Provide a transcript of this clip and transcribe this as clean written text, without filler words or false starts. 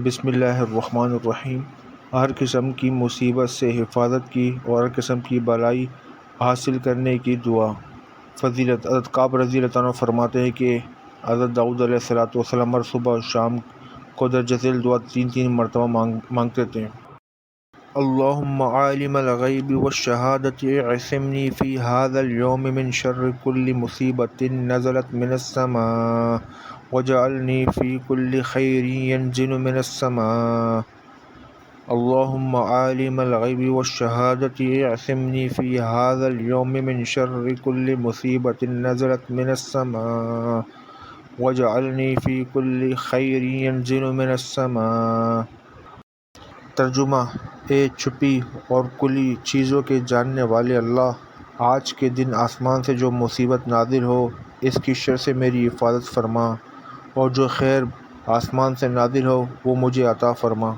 بسم اللہ الرحمن الرحیم۔ ہر قسم کی مصیبت سے حفاظت کی اور ہر قسم کی بلائی حاصل کرنے کی دعا۔ فضیلت: حضرت کعب رضی اللہ عنہ فرماتے ہیں کہ حضرت داؤد علیہ السلام ہر صبح اور شام کو درج ذیل دعا 3 مرتبہ مانگتے تھے۔ اللہم عالم الغیب والشہادۃ اعصمنی فی ھذا اليوم من شر کل مصیبۃ نزلت من السماء واجعلنی فی کل خیر ینزل من السماء۔ اللہم عالم الغیب والشہادۃ اعصمنی فی ھذا اليوم من شر کل مصیبۃ نزلت من السماء واجعلنی فی کل خیر ینزل من السماء۔ ترجمہ: اے چھپی اور کھلی چیزوں کے جاننے والے اللہ، آج کے دن آسمان سے جو مصیبت نازل ہو اس کی شر سے میری حفاظت فرما، اور جو خیر آسمان سے نازل ہو وہ مجھے عطا فرما۔